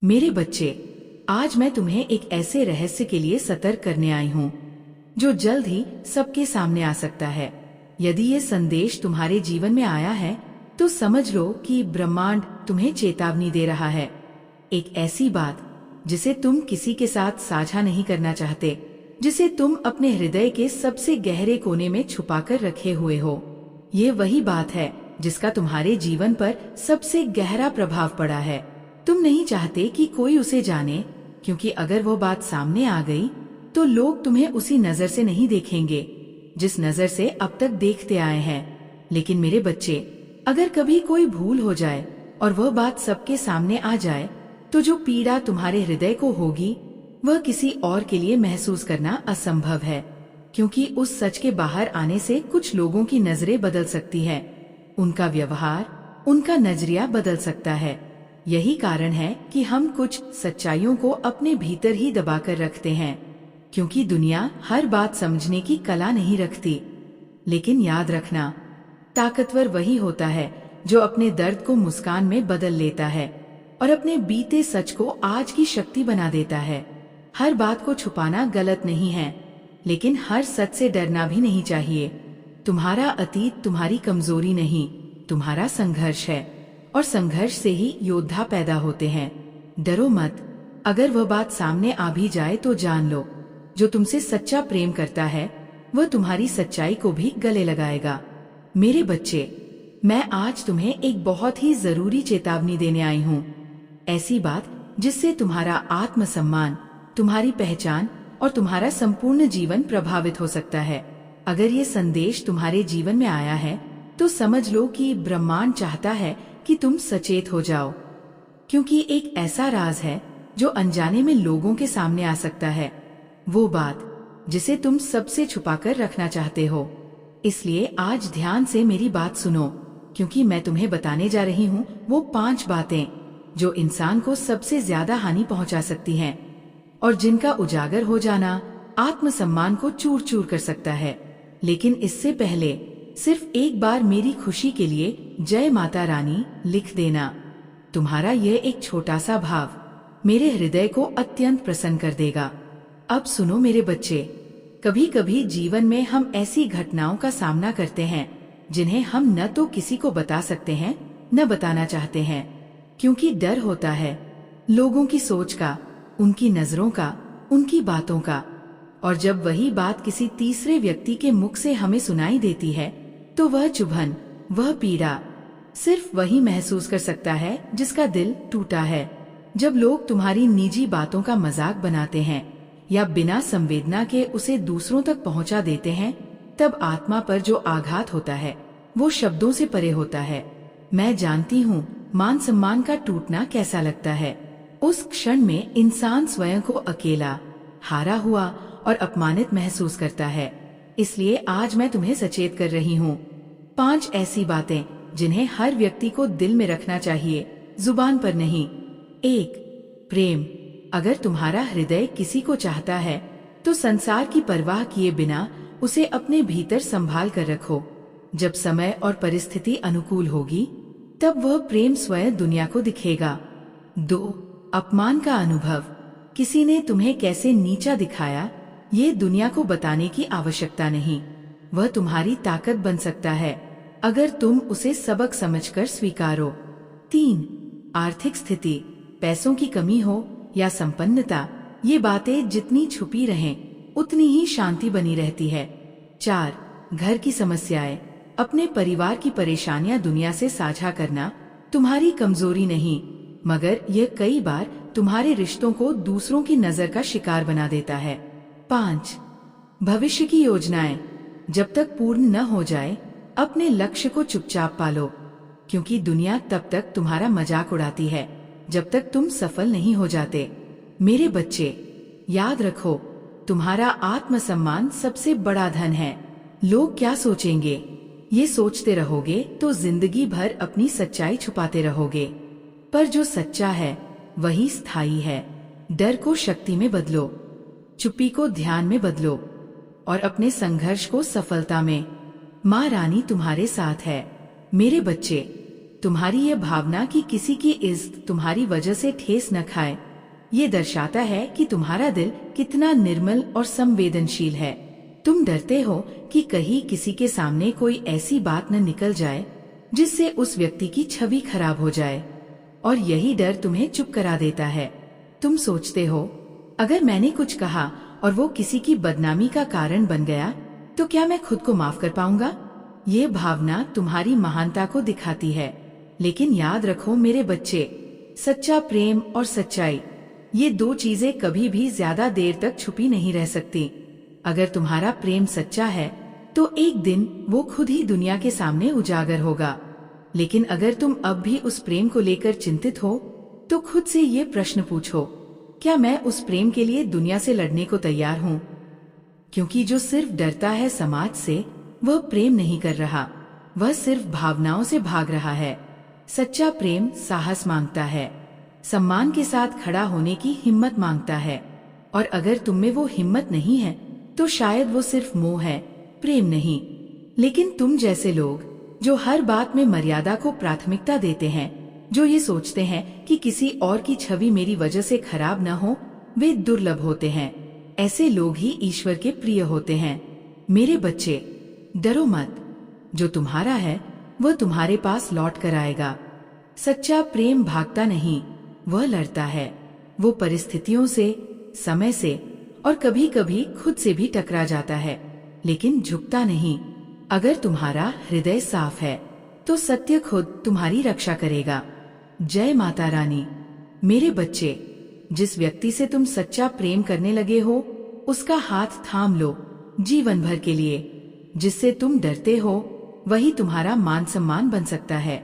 मेरे बच्चे, आज मैं तुम्हें एक ऐसे रहस्य के लिए सतर्क करने आई हूँ जो जल्द ही सबके सामने आ सकता है। यदि ये संदेश तुम्हारे जीवन में आया है तो समझ लो कि ब्रह्मांड तुम्हें चेतावनी दे रहा है। एक ऐसी बात जिसे तुम किसी के साथ साझा नहीं करना चाहते, जिसे तुम अपने हृदय के सबसे गहरे कोने में छुपाकर रखे हुए हो। ये वही बात है जिसका तुम्हारे जीवन पर सबसे गहरा प्रभाव पड़ा है। तुम नहीं चाहते कि कोई उसे जाने, क्योंकि अगर वो बात सामने आ गई तो लोग तुम्हें उसी नजर से नहीं देखेंगे जिस नजर से अब तक देखते आए हैं। लेकिन मेरे बच्चे, अगर कभी कोई भूल हो जाए और वह बात सबके सामने आ जाए तो जो पीड़ा तुम्हारे हृदय को होगी वह किसी और के लिए महसूस करना असंभव है, क्योंकि उस सच के बाहर आने से कुछ लोगों की नजरें बदल सकती है, उनका व्यवहार, उनका नजरिया बदल सकता है। यही कारण है कि हम कुछ सच्चाइयों को अपने भीतर ही दबाकर रखते हैं, क्योंकि दुनिया हर बात समझने की कला नहीं रखती। लेकिन याद रखना, ताकतवर वही होता है जो अपने दर्द को मुस्कान में बदल लेता है और अपने बीते सच को आज की शक्ति बना देता है। हर बात को छुपाना गलत नहीं है, लेकिन हर सच से डरना भी नहीं चाहिए। तुम्हारा अतीत तुम्हारी कमजोरी नहीं, तुम्हारा संघर्ष है, और संघर्ष से ही योद्धा पैदा होते हैं। डरो मत। अगर वह बात सामने आ भी जाए तो जान लो, जो तुमसे सच्चा प्रेम करता है वह तुम्हारी सच्चाई को भी गले लगाएगा। मेरे बच्चे, मैं आज तुम्हें एक बहुत ही जरूरी चेतावनी देने आई हूँ। ऐसी बात जिससे तुम्हारा आत्मसम्मान, तुम्हारी पहचान और तुम्हारा संपूर्ण जीवन प्रभावित हो सकता है। अगर ये संदेश तुम्हारे जीवन में आया है तो समझ लो कि ब्रह्मांड चाहता है कि तुम सचेत हो जाओ, क्योंकि एक ऐसा राज है जो अनजाने में लोगों के सामने आ सकता है, वो बात जिसे तुम सबसे छुपाकर रखना चाहते हो। इसलिए आज ध्यान से मेरी बात सुनो, क्योंकि मैं तुम्हें बताने जा रही हूँ वो 5 बातें जो इंसान को सबसे ज्यादा हानि पहुंचा सकती हैं और जिनका उजागर हो जाना आत्मसम्मान को चूर चूर कर सकता है। लेकिन इससे पहले सिर्फ एक बार मेरी खुशी के लिए जय माता रानी लिख देना। तुम्हारा यह एक छोटा सा भाव मेरे हृदय को अत्यंत प्रसन्न कर देगा। अब सुनो मेरे बच्चे, कभी कभी जीवन में हम ऐसी घटनाओं का सामना करते हैं जिन्हें हम न तो किसी को बता सकते हैं न बताना चाहते हैं, क्योंकि डर होता है लोगों की सोच का, उनकी नजरों का, उनकी बातों का। और जब वही बात किसी तीसरे व्यक्ति के मुख से हमें सुनाई देती है तो वह चुभन, वह पीड़ा सिर्फ वही महसूस कर सकता है जिसका दिल टूटा है। जब लोग तुम्हारी निजी बातों का मजाक बनाते हैं या बिना संवेदना के उसे दूसरों तक पहुंचा देते हैं, तब आत्मा पर जो आघात होता है वो शब्दों से परे होता है। मैं जानती हूँ मान सम्मान का टूटना कैसा लगता है। उस क्षण में इंसान स्वयं को अकेला, हारा हुआ और अपमानित महसूस करता है। इसलिए आज मैं तुम्हें सचेत कर रही हूँ 5 ऐसी बातें जिन्हें हर व्यक्ति को दिल में रखना चाहिए, जुबान पर नहीं। 1. प्रेम। अगर तुम्हारा हृदय किसी को चाहता है तो संसार की परवाह किए बिना उसे अपने भीतर संभाल कर रखो। जब समय और परिस्थिति अनुकूल होगी तब वह प्रेम स्वयं दुनिया को दिखेगा। 2. अपमान का अनुभव। किसी ने तुम्हें कैसे नीचा दिखाया ये दुनिया को बताने की आवश्यकता नहीं, वह तुम्हारी ताकत बन सकता है अगर तुम उसे सबक समझकर स्वीकारो। 3. आर्थिक स्थिति। पैसों की कमी हो या संपन्नता, ये बातें जितनी छुपी रहें उतनी ही शांति बनी रहती है। 4. घर की समस्याएं। अपने परिवार की परेशानियां दुनिया से साझा करना तुम्हारी कमजोरी नहीं, मगर यह कई बार तुम्हारे रिश्तों को दूसरों की नजर का शिकार बना देता है। 5. भविष्य की योजनाएं। जब तक पूर्ण न हो जाए अपने लक्ष्य को चुपचाप पालो, क्योंकि दुनिया तब तक तुम्हारा मजाक उड़ाती है जब तक तुम सफल नहीं हो जाते। मेरे बच्चे, याद रखो, तुम्हारा आत्मसम्मान सबसे बड़ा धन है। लोग क्या सोचेंगे ये सोचते रहोगे तो जिंदगी भर अपनी सच्चाई छुपाते रहोगे, पर जो सच्चा है वही स्थायी है। डर को शक्ति में बदलो, चुप्पी को ध्यान में बदलो और अपने संघर्ष को सफलता में। माँ रानी तुम्हारे साथ है। मेरे बच्चे, तुम्हारी ये भावना कि किसी की इज्जत तुम्हारी वजह से ठेस न खाए, ये दर्शाता है कि तुम्हारा दिल कितना निर्मल और संवेदनशील है। तुम डरते हो कि कहीं किसी के सामने कोई ऐसी बात न निकल जाए जिससे उस व्यक्ति की छवि खराब हो जाए, और यही डर तुम्हें चुप करा देता है। तुम सोचते हो, अगर मैंने कुछ कहा और वो किसी की बदनामी का कारण बन गया तो क्या मैं खुद को माफ कर पाऊंगा? ये भावना तुम्हारी महानता को दिखाती है। लेकिन याद रखो मेरे बच्चे, सच्चा प्रेम और सच्चाई, ये दो चीजें कभी भी ज्यादा देर तक छुपी नहीं रह सकती। अगर तुम्हारा प्रेम सच्चा है तो एक दिन वो खुद ही दुनिया के सामने उजागर होगा। लेकिन अगर तुम अब भी उस प्रेम को लेकर चिंतित हो तो खुद से ये प्रश्न पूछो, क्या मैं उस प्रेम के लिए दुनिया से लड़ने को तैयार हूँ? क्योंकि जो सिर्फ डरता है समाज से, वह प्रेम नहीं कर रहा, वह सिर्फ भावनाओं से भाग रहा है। सच्चा प्रेम साहस मांगता है, सम्मान के साथ खड़ा होने की हिम्मत मांगता है, और अगर तुम में वो हिम्मत नहीं है तो शायद वो सिर्फ मोह है, प्रेम नहीं। लेकिन तुम जैसे लोग जो हर बात में मर्यादा को प्राथमिकता देते हैं, जो ये सोचते हैं कि किसी और की छवि मेरी वजह से खराब न हो, वे दुर्लभ होते हैं। ऐसे लोग ही ईश्वर के प्रिय होते हैं। मेरे बच्चे, डरो मत, जो तुम्हारा है वह तुम्हारे पास लौट कर आएगा। सच्चा प्रेम भागता नहीं, वह लड़ता है। वो परिस्थितियों से, समय से और कभी कभी खुद से भी टकरा जाता है, लेकिन झुकता नहीं। अगर तुम्हारा हृदय साफ है तो सत्य खुद तुम्हारी रक्षा करेगा। जय माता रानी। मेरे बच्चे, जिस व्यक्ति से तुम सच्चा प्रेम करने लगे हो उसका हाथ थाम लो जीवन भर के लिए। जिससे तुम डरते हो वही तुम्हारा मान सम्मान बन सकता है,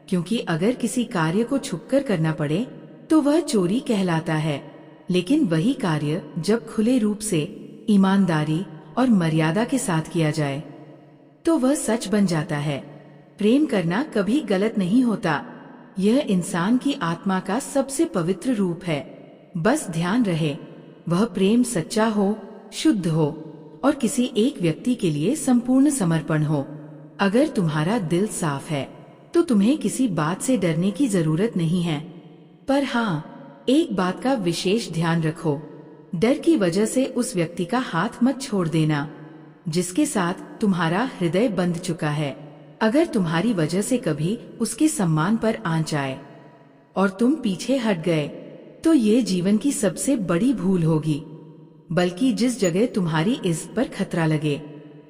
क्योंकि अगर किसी कार्य को छुपकर करना पड़े तो वह चोरी कहलाता है, लेकिन वही कार्य जब खुले रूप से, ईमानदारी और मर्यादा के साथ किया जाए तो वह सच बन जाता है। प्रेम करना कभी गलत नहीं होता, यह इंसान की आत्मा का सबसे पवित्र रूप है। बस ध्यान रहे वह प्रेम सच्चा हो, शुद्ध हो और किसी एक व्यक्ति के लिए संपूर्ण समर्पण हो। अगर तुम्हारा दिल साफ है तो तुम्हें किसी बात से डरने की जरूरत नहीं है। पर हाँ, एक बात का विशेष ध्यान रखो, डर की वजह से उस व्यक्ति का हाथ मत छोड़ देना जिसके साथ तुम्हारा हृदय बंध चुका है। अगर तुम्हारी वजह से कभी उसके सम्मान पर आंच आए और तुम पीछे हट गए तो ये जीवन की सबसे बड़ी भूल होगी। बल्कि जिस जगह तुम्हारी इज्जत पर खतरा लगे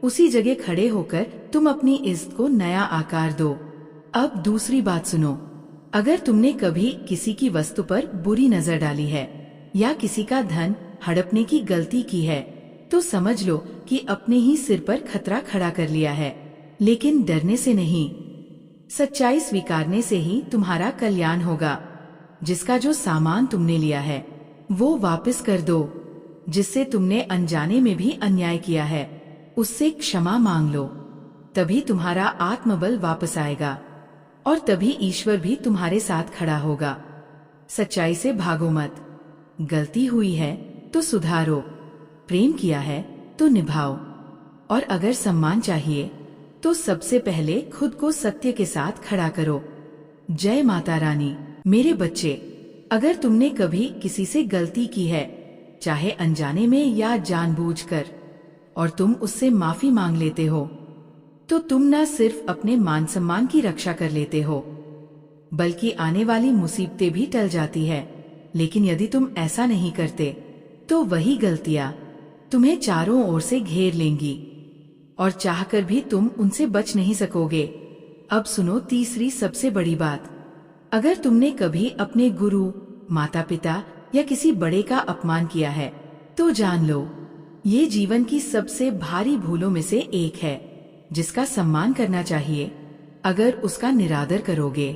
उसी जगह खड़े होकर तुम अपनी इज्जत को नया आकार दो। अब दूसरी बात सुनो, अगर तुमने कभी किसी की वस्तु पर बुरी नजर डाली है या किसी का धन हड़पने की गलती की है तो समझ लो कि अपने ही सिर पर खतरा खड़ा कर लिया है। लेकिन डरने से नहीं, सच्चाई स्वीकारने से ही तुम्हारा कल्याण होगा। जिसका जो सामान तुमने लिया है वो वापस कर दो। जिससे तुमने अनजाने में भी अन्याय किया है उससे क्षमा मांग लो, तभी तुम्हारा आत्मबल वापस आएगा और तभी ईश्वर भी तुम्हारे साथ खड़ा होगा। सच्चाई से भागो मत। गलती हुई है तो सुधारो, प्रेम किया है तो निभाओ, और अगर सम्मान चाहिए तो सबसे पहले खुद को सत्य के साथ खड़ा करो। जय माता रानी। मेरे बच्चे, अगर तुमने कभी किसी से गलती की है, चाहे अनजाने में या जानबूझकर, और तुम उससे माफी मांग लेते हो तो तुम न सिर्फ अपने मान सम्मान की रक्षा कर लेते हो बल्कि आने वाली मुसीबतें भी टल जाती है। लेकिन यदि तुम ऐसा नहीं करते तो वही गलतियां तुम्हें चारों ओर से घेर लेंगी और चाहकर भी तुम उनसे बच नहीं सकोगे। अब सुनो तीसरी सबसे बड़ी बात, अगर तुमने कभी अपने गुरु, माता पिता या किसी बड़े का अपमान किया है तो जान लो ये जीवन की सबसे भारी भूलों में से एक है जिसका सम्मान करना चाहिए। अगर उसका निरादर करोगे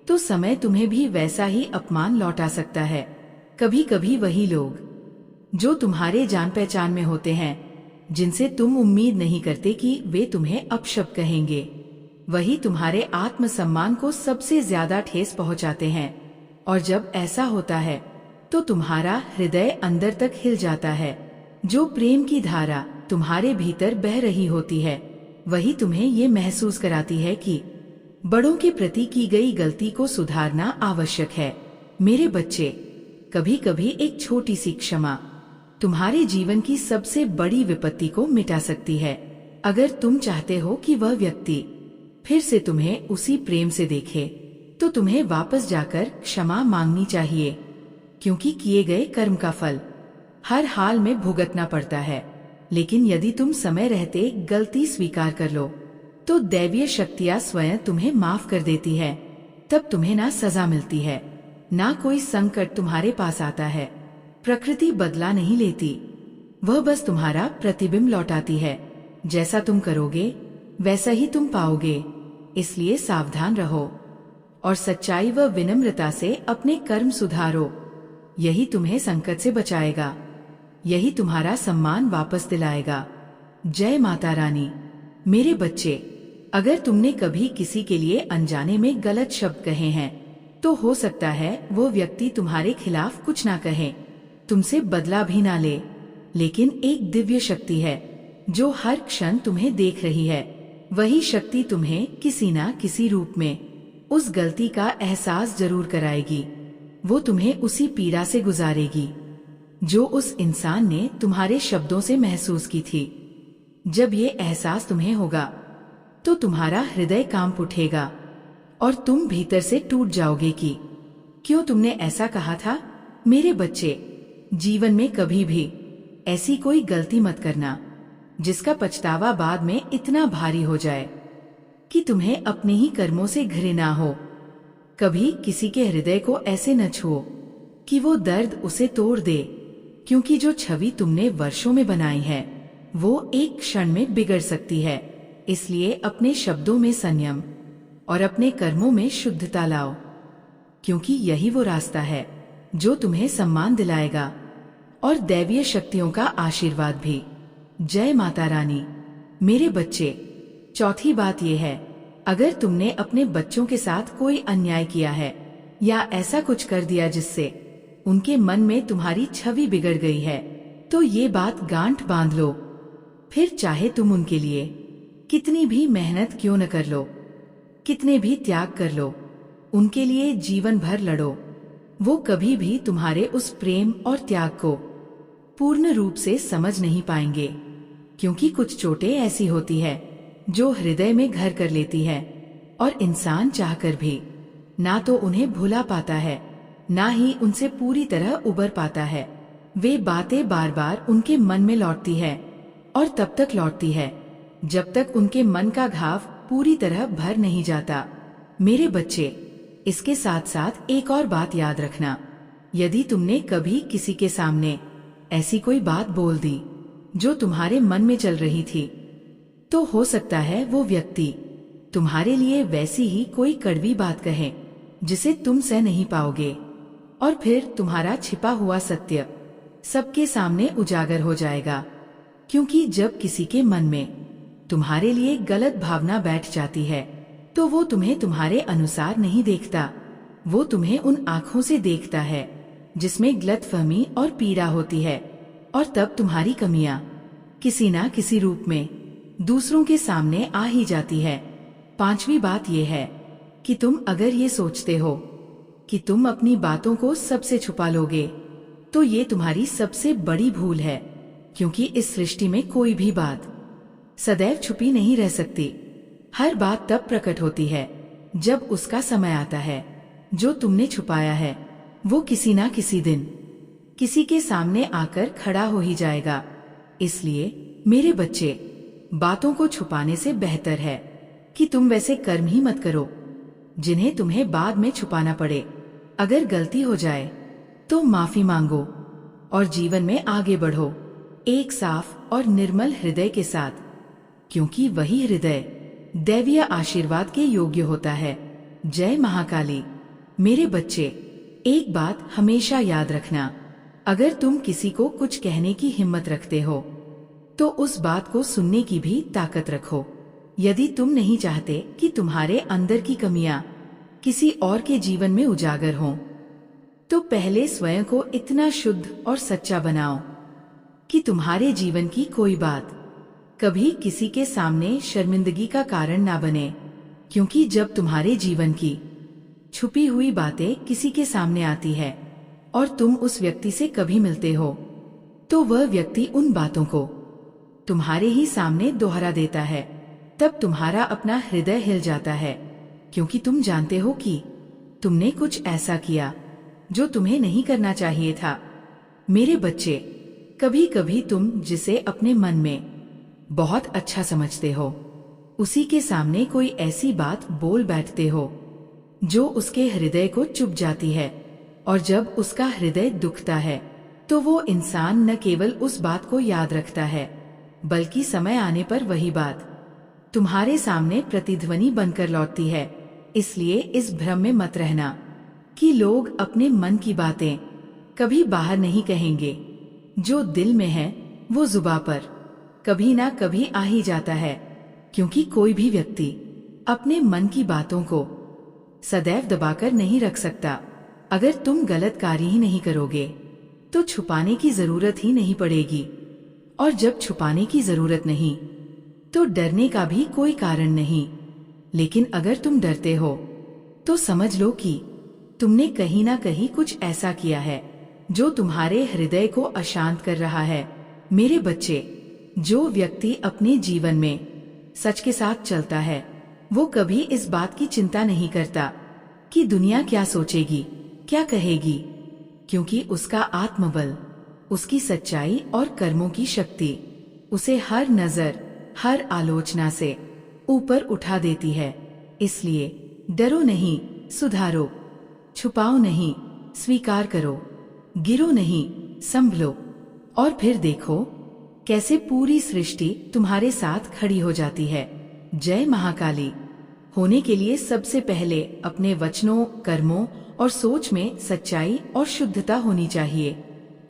तो समय तुम्हें भी वैसा ही अपमान लौटा सकता है। कभी कभी वही लोग जो तुम्हारे जान पहचान में होते हैं, जिनसे तुम उम्मीद नहीं करते कि वे तुम्हें अपशब्द कहेंगे, वही तुम्हारे आत्मसम्मान को सबसे ज्यादा ठेस पहुंचाते हैं। और जब ऐसा होता है तो तुम्हारा हृदय अंदर तक हिल जाता है। जो प्रेम की धारा तुम्हारे भीतर बह रही होती है वही तुम्हें ये महसूस कराती है कि बड़ों के प्रति की गई गलती को सुधारना आवश्यक है। मेरे बच्चे, कभी कभी एक छोटी सी क्षमा तुम्हारे जीवन की सबसे बड़ी विपत्ति को मिटा सकती है। अगर तुम चाहते हो कि वह व्यक्ति फिर से तुम्हें उसी प्रेम से देखे, तो तुम्हें वापस जाकर क्षमा मांगनी चाहिए, क्योंकि किए गए कर्म का फल हर हाल में भुगतना पड़ता है। लेकिन यदि तुम समय रहते गलती स्वीकार कर लो, तो दैवीय शक्तियां स्वयं तुम्हें माफ कर देती है। तब तुम्हें ना सजा मिलती है, ना कोई संकट तुम्हारे पास आता है। प्रकृति बदला नहीं लेती, वह बस तुम्हारा प्रतिबिंब लौटाती है। जैसा तुम करोगे वैसा ही तुम पाओगे। इसलिए सावधान रहो और सच्चाई व विनम्रता से अपने कर्म सुधारो। यही तुम्हें संकट से बचाएगा, यही तुम्हारा सम्मान वापस दिलाएगा। जय माता रानी। मेरे बच्चे, अगर तुमने कभी किसी के लिए अनजाने में गलत शब्द कहे हैं, तो हो सकता है वो व्यक्ति तुम्हारे खिलाफ कुछ ना कहे, तुमसे बदला भी ना ले, लेकिन एक दिव्य शक्ति है जो हर क्षण तुम्हें देख रही है। वही शक्ति तुम्हें किसी ना किसी रूप में उस गलती का एहसास जरूर कराएगी। वो तुम्हें उसी पीड़ा से गुजारेगी जो उस इंसान ने तुम्हारे शब्दों से महसूस की थी। जब ये एहसास तुम्हें होगा, तो तुम्हारा हृदय कांप उठेगा और तुम भीतर से टूट जाओगे कि क्यों तुमने ऐसा कहा था। मेरे बच्चे, जीवन में कभी भी ऐसी कोई गलती मत करना जिसका पछतावा बाद में इतना भारी हो जाए कि तुम्हें अपने ही कर्मों से घृणा हो। कभी किसी के हृदय को ऐसे न छुओ कि वो दर्द उसे तोड़ दे, क्योंकि जो छवि तुमने वर्षों में बनाई है वो एक क्षण में बिगड़ सकती है। इसलिए अपने शब्दों में संयम और अपने कर्मों में शुद्धता लाओ, क्योंकि यही वो रास्ता है जो तुम्हें सम्मान दिलाएगा और दैवीय शक्तियों का आशीर्वाद भी। जय माता रानी। मेरे बच्चे, चौथी बात यह है, अगर तुमने अपने बच्चों के साथ कोई अन्याय किया है या ऐसा कुछ कर दिया जिससे उनके मन में तुम्हारी छवि बिगड़ गई है, तो ये बात गांठ बांध लो। फिर चाहे तुम उनके लिए कितनी भी मेहनत क्यों न कर लो, कितने भी त्याग कर लो, उनके लिए जीवन भर लड़ो, वो कभी भी तुम्हारे उस प्रेम और त्याग को पूर्ण रूप से समझ नहीं पाएंगे। क्योंकि कुछ चोटें ऐसी होती है जो हृदय में घर कर लेती है और इंसान चाहकर भी ना तो उन्हें भुला पाता है, ना ही उनसे पूरी तरह उबर पाता है। वे बातें बार बार उनके मन में लौटती है और तब तक लौटती है जब तक उनके मन का घाव पूरी तरह भर नहीं जाता। मेरे बच्चे, इसके साथ साथ एक और बात याद रखना, यदि तुमने कभी किसी के सामने ऐसी कोई बात बोल दी जो तुम्हारे मन में चल रही थी, तो हो सकता है वो व्यक्ति तुम्हारे लिए वैसी ही कोई कड़वी बात कहे जिसे तुम सह नहीं पाओगे, और फिर तुम्हारा छिपा हुआ सत्य सबके सामने उजागर हो जाएगा। क्योंकि जब किसी के मन में तुम्हारे लिए गलत भावना बैठ जाती है, तो वो तुम्हें तुम्हारे अनुसार नहीं देखता, वो तुम्हें उन आँखों से देखता है जिसमें गलतफहमी और पीड़ा होती है, और तब तुम्हारी कमियां किसी ना किसी रूप में दूसरों के सामने आ ही जाती है। पांचवी बात यह है कि तुम अगर ये सोचते हो कि तुम अपनी बातों को सबसे छुपा लोगे, तो ये तुम्हारी सबसे बड़ी भूल है, क्योंकि इस सृष्टि में कोई भी बात सदैव छुपी नहीं रह सकती। हर बात तब प्रकट होती है जब उसका समय आता है। जो तुमने छुपाया है वो किसी ना किसी दिन किसी के सामने आकर खड़ा हो ही जाएगा। इसलिए मेरे बच्चे, बातों को छुपाने से बेहतर है कि तुम वैसे कर्म ही मत करो जिन्हें तुम्हें बाद में छुपाना पड़े। अगर गलती हो जाए तो माफी मांगो और जीवन में आगे बढ़ो, एक साफ और निर्मल हृदय के साथ, क्योंकि वही हृदय दैवीय आशीर्वाद के योग्य होता है। जय महाकाली। मेरे बच्चे, एक बात हमेशा याद रखना, अगर तुम किसी को कुछ कहने की हिम्मत रखते हो, तो उस बात को सुनने की भी ताकत रखो। यदि तुम नहीं चाहते कि तुम्हारे अंदर की कमियां किसी और के जीवन में उजागर हों, तो पहले स्वयं को इतना शुद्ध और सच्चा बनाओ कि तुम्हारे जीवन की कोई बात कभी किसी के सामने शर्मिंदगी का कारण ना बने। क्योंकि जब तुम्हारे जीवन की छुपी हुई बातें किसी के सामने आती है और तुम उस व्यक्ति से कभी मिलते हो, तो वह व्यक्ति उन बातों को तुम्हारे ही सामने दोहरा देता है। तब तुम्हारा अपना हृदय हिल जाता है, क्योंकि तुम जानते हो कि तुमने कुछ ऐसा किया जो तुम्हें नहीं करना चाहिए था। मेरे बच्चे, कभी कभी तुम जिसे अपने मन में बहुत अच्छा समझते हो, उसी के सामने कोई ऐसी बात बोल बैठते हो जो उसके हृदय को चुभ जाती है, और जब उसका हृदय दुखता है तो वो इंसान न केवल उस बात को याद रखता है, बल्कि समय आने पर वही बात तुम्हारे सामने प्रतिध्वनि बनकर लौटती है। इसलिए इस भ्रम में मत रहना कि लोग अपने मन की बातें कभी बाहर नहीं कहेंगे। जो दिल में है वो जुबां पर कभी ना कभी आ ही जाता है, क्योंकि कोई भी व्यक्ति अपने मन की बातों को सदैव दबाकर नहीं रख सकता। अगर तुम गलत कार्य ही नहीं करोगे तो छुपाने की जरूरत ही नहीं पड़ेगी, और जब छुपाने की जरूरत नहीं तो डरने का भी कोई कारण नहीं। लेकिन अगर तुम डरते हो तो समझ लो कि तुमने कहीं ना कहीं कुछ ऐसा किया है जो तुम्हारे हृदय को अशांत कर रहा है। मेरे बच्चे, जो व्यक्ति अपने जीवन में सच के साथ चलता है वो कभी इस बात की चिंता नहीं करता कि दुनिया क्या सोचेगी, क्या कहेगी, क्योंकि उसका आत्मबल, उसकी सच्चाई और कर्मों की शक्ति उसे हर नजर, हर आलोचना से ऊपर उठा देती है। इसलिए डरो नहीं, सुधारो, छुपाओ नहीं, स्वीकार करो, गिरो नहीं, संभलो, और फिर देखो कैसे पूरी सृष्टि तुम्हारे साथ खड़ी हो जाती है। जय महाकाली। होने के लिए सबसे पहले अपने वचनों, कर्मों और सोच में सच्चाई और शुद्धता होनी चाहिए।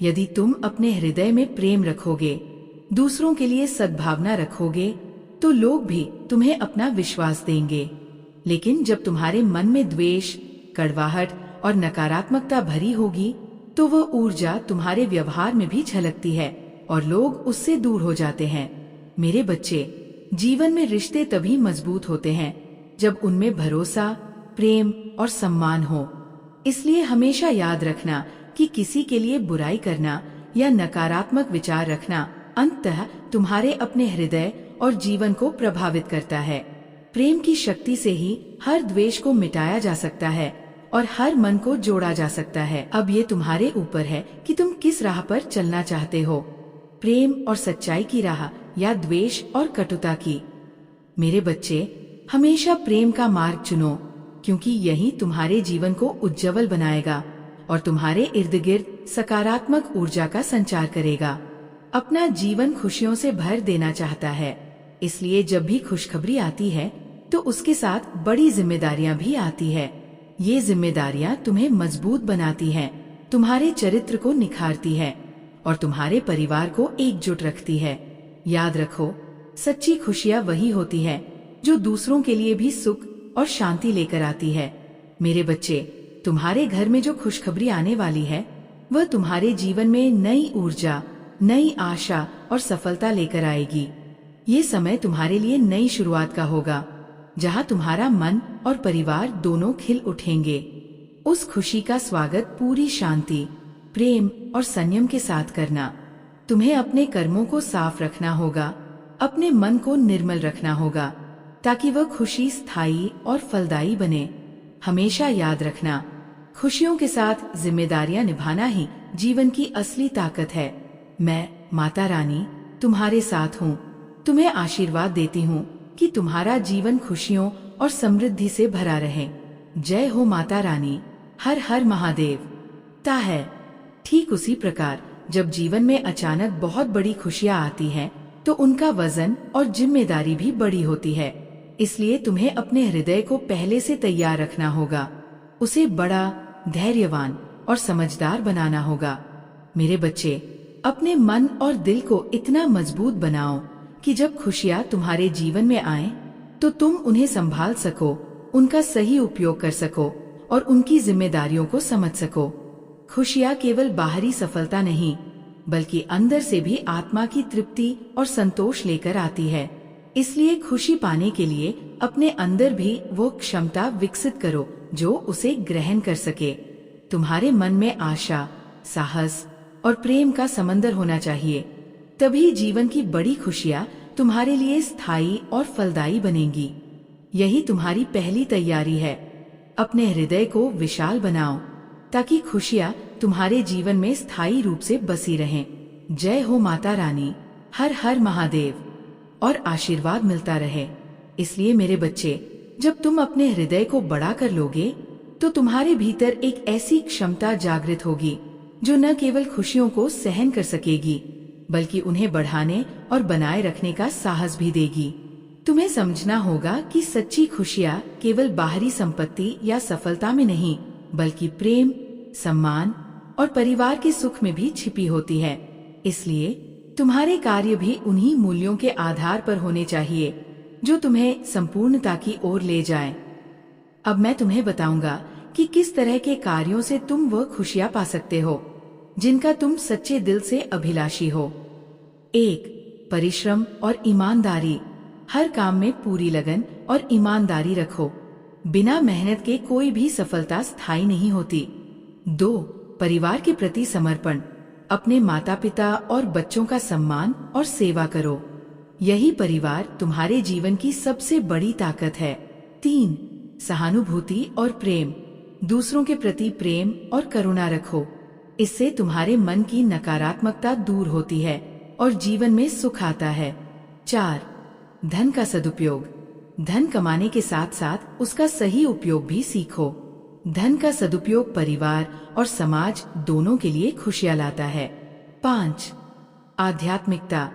यदि तुम अपने हृदय में प्रेम रखोगे, दूसरों के लिए सद्भावना रखोगे, तो लोग भी तुम्हें अपना विश्वास देंगे। लेकिन जब तुम्हारे मन में द्वेष, कड़वाहट और नकारात्मकता भरी होगी तो वह ऊर्जा तुम्हारे व्यवहार में भी झलकती है और लोग उससे दूर हो जाते हैं। मेरे बच्चे, जीवन में रिश्ते तभी मजबूत होते हैं जब उनमें भरोसा, प्रेम और सम्मान हो। इसलिए हमेशा याद रखना कि किसी के लिए बुराई करना या नकारात्मक विचार रखना अंततः तुम्हारे अपने हृदय और जीवन को प्रभावित करता है। प्रेम की शक्ति से ही हर द्वेष को मिटाया जा सकता है और हर मन को जोड़ा जा सकता है। अब ये तुम्हारे ऊपर है कि तुम किस राह पर चलना चाहते हो, प्रेम और सच्चाई की राह या द्वेष और कटुता की। मेरे बच्चे, हमेशा प्रेम का मार्ग चुनो, क्योंकि यही तुम्हारे जीवन को उज्जवल बनाएगा और तुम्हारे इर्द गिर्द सकारात्मक ऊर्जा का संचार करेगा। अपना जीवन खुशियों से भर देना चाहता है, इसलिए जब भी खुशखबरी आती है तो उसके साथ बड़ी जिम्मेदारियां भी आती है। ये जिम्मेदारियां तुम्हें मजबूत बनाती हैं, तुम्हारे चरित्र को निखारती है और तुम्हारे परिवार को एकजुट रखती है। याद रखो, सच्ची खुशियां वही होती है जो दूसरों के लिए भी सुख और शांति लेकर आती है। मेरे बच्चे, तुम्हारे घर में जो खुशखबरी आने वाली है वह तुम्हारे जीवन में नई ऊर्जा, नई आशा और सफलता लेकर आएगी। ये समय तुम्हारे लिए नई शुरुआत का होगा, जहाँ तुम्हारा मन और परिवार दोनों खिल उठेंगे। उस खुशी का स्वागत पूरी शांति, प्रेम और संयम के साथ करना। तुम्हें अपने कर्मों को साफ रखना होगा, अपने मन को निर्मल रखना होगा, ताकि वह खुशी स्थायी और फलदायी बने। हमेशा याद रखना, खुशियों के साथ जिम्मेदारियां निभाना ही जीवन की असली ताकत है। मैं माता रानी तुम्हारे साथ हूँ। तुम्हें आशीर्वाद देती हूँ कि तुम्हारा जीवन खुशियों और समृद्धि से भरा रहे। जय हो माता रानी। हर हर महादेव। ता है। ठीक उसी प्रकार जब जीवन में अचानक बहुत बड़ी खुशियाँ आती हैं, तो उनका वजन और जिम्मेदारी भी बड़ी होती है। इसलिए तुम्हें अपने हृदय को पहले से तैयार रखना होगा, उसे बड़ा, धैर्यवान और समझदार बनाना होगा। मेरे बच्चे, अपने मन और दिल को इतना मजबूत बनाओ कि जब खुशियाँ तुम्हारे जीवन में आएं, तो तुम उन्हें संभाल सको, उनका सही उपयोग कर सको और उनकी जिम्मेदारियों को समझ सको। खुशियाँ केवल बाहरी सफलता नहीं, बल्कि अंदर से भी आत्मा की तृप्ति और संतोष लेकर आती है। इसलिए खुशी पाने के लिए अपने अंदर भी वो क्षमता विकसित करो जो उसे ग्रहण कर सके। तुम्हारे मन में आशा, साहस और प्रेम का समंदर होना चाहिए, तभी जीवन की बड़ी खुशियाँ तुम्हारे लिए स्थायी और फलदायी बनेंगी। यही तुम्हारी पहली तैयारी है। अपने हृदय को विशाल बनाओ ताकि खुशियाँ तुम्हारे जीवन में स्थायी रूप से बसी रहें। जय हो माता रानी, हर हर महादेव। और आशीर्वाद मिलता रहे। इसलिए मेरे बच्चे, जब तुम अपने हृदय को बड़ा कर लोगे तो तुम्हारे भीतर एक ऐसी क्षमता जागृत होगी जो न केवल खुशियों को सहन कर सकेगी बल्कि उन्हें बढ़ाने और बनाए रखने का साहस भी देगी। तुम्हें समझना होगा कि सच्ची खुशियाँ केवल बाहरी संपत्ति या सफलता में नहीं बल्कि प्रेम, सम्मान और परिवार के सुख में भी छिपी होती है। इसलिए तुम्हारे कार्य भी उन्हीं मूल्यों के आधार पर होने चाहिए जो तुम्हें संपूर्णता की ओर ले जाएं। अब मैं तुम्हें बताऊंगा कि किस तरह के कार्यों से तुम वह खुशियां पा सकते हो जिनका तुम सच्चे दिल से अभिलाषी हो। 1. परिश्रम और ईमानदारी। हर काम में पूरी लगन और ईमानदारी रखो। बिना मेहनत के कोई भी सफलता स्थायी नहीं होती। 2. परिवार के प्रति समर्पण। अपने माता पिता और बच्चों का सम्मान और सेवा करो। यही परिवार तुम्हारे जीवन की सबसे बड़ी ताकत है। 3. सहानुभूति और प्रेम। दूसरों के प्रति प्रेम और करुणा रखो। इससे तुम्हारे मन की नकारात्मकता दूर होती है और जीवन में सुख आता है। 4. धन का सदुपयोग। धन कमाने के साथ साथ उसका सही उपयोग भी सीखो। धन का सदुपयोग परिवार और समाज दोनों के लिए खुशियां लाता है। 5. आध्यात्मिकता।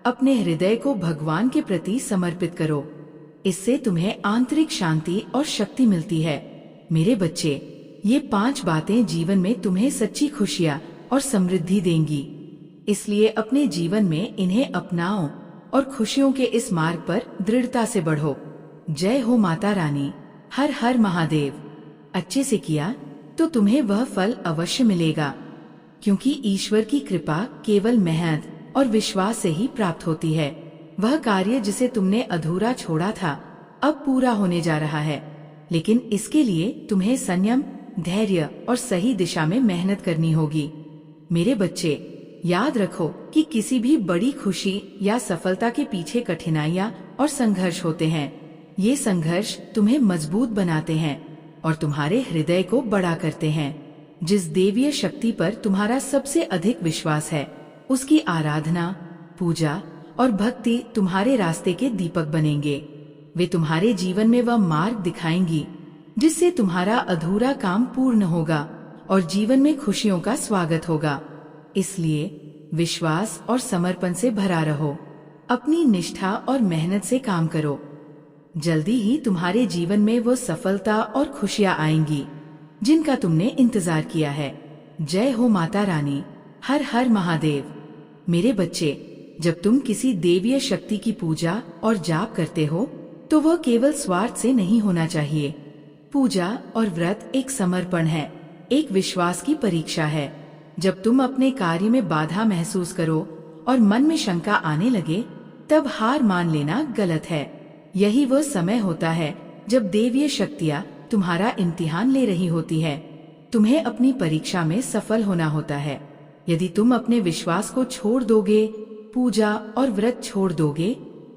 अपने हृदय को भगवान के प्रति समर्पित करो। इससे तुम्हें आंतरिक शांति और शक्ति मिलती है। मेरे बच्चे, ये 5 बातें जीवन में तुम्हें सच्ची खुशियां और समृद्धि देंगी। इसलिए अपने जीवन में इन्हें अपनाओ और खुशियों के इस मार्ग पर दृढ़ता से बढ़ो। जय हो माता रानी, हर हर महादेव। अच्छे से किया तो तुम्हें वह फल अवश्य मिलेगा, क्योंकि ईश्वर की कृपा केवल मेहनत और विश्वास से ही प्राप्त होती है। वह कार्य जिसे तुमने अधूरा छोड़ा था अब पूरा होने जा रहा है, लेकिन इसके लिए तुम्हें संयम, धैर्य और सही दिशा में मेहनत करनी होगी। मेरे बच्चे, याद रखो कि किसी भी बड़ी खुशी या सफलता के पीछे कठिनाइयाँ और संघर्ष होते हैं। ये संघर्ष तुम्हें मजबूत बनाते हैं और तुम्हारे हृदय को बड़ा करते हैं। जिस देवीय शक्ति पर तुम्हारा सबसे अधिक विश्वास है, उसकी आराधना, पूजा और भक्ति तुम्हारे रास्ते के दीपक बनेंगे। वे तुम्हारे जीवन में वह मार्ग दिखाएंगी जिससे तुम्हारा अधूरा काम पूर्ण होगा और जीवन में खुशियों का स्वागत होगा। इसलिए विश्वास और समर्पण से भरा रहो। अपनी निष्ठा और मेहनत से काम करो। जल्दी ही तुम्हारे जीवन में वो सफलता और खुशियां आएंगी जिनका तुमने इंतजार किया है। जय हो माता रानी, हर हर महादेव। मेरे बच्चे, जब तुम किसी देवीय शक्ति की पूजा और जाप करते हो तो वह केवल स्वार्थ से नहीं होना चाहिए। पूजा और व्रत एक समर्पण है, एक विश्वास की परीक्षा है। जब तुम अपने कार्य में बाधा महसूस करो और मन में शंका आने लगे, तब हार मान लेना गलत है। यही वह समय होता है जब देवीय शक्तियाँ तुम्हारा इम्तिहान ले रही होती है। तुम्हें अपनी परीक्षा में सफल होना होता है। यदि तुम अपने विश्वास को छोड़ दोगे, पूजा और व्रत छोड़ दोगे,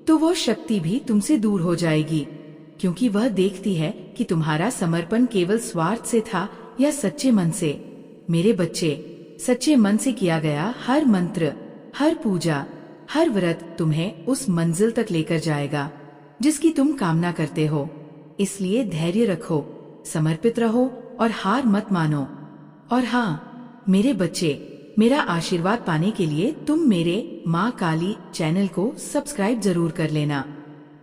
तो वो शक्ति भी तुमसे दूर हो जाएगी, क्योंकि वह देखती है कि तुम्हारा समर्पण केवल स्वार्थ से था या सच्चे मन से। मेरे बच्चे, सच्चे मन से किया गया हर मंत्र, हर पूजा, हर व्रत तुम्हें उस मंजिल तक लेकर जाएगा जिसकी तुम कामना करते हो। इसलिए धैर्य रखो, समर्पित रहो और हार मत मानो। और हाँ मेरे बच्चे, मेरा आशीर्वाद पाने के लिए तुम मेरे माँ काली चैनल को सब्सक्राइब जरूर कर लेना।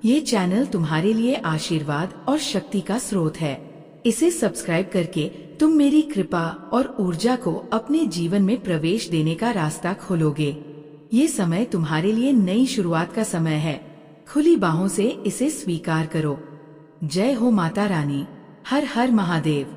ये चैनल तुम्हारे लिए आशीर्वाद और शक्ति का स्रोत है। इसे सब्सक्राइब करके तुम मेरी कृपा और ऊर्जा को अपने जीवन में प्रवेश देने का रास्ता खोलोगे। ये समय तुम्हारे लिए नई शुरुआत का समय है। खुली बाहों से इसे स्वीकार करो। जय हो माता रानी, हर हर महादेव।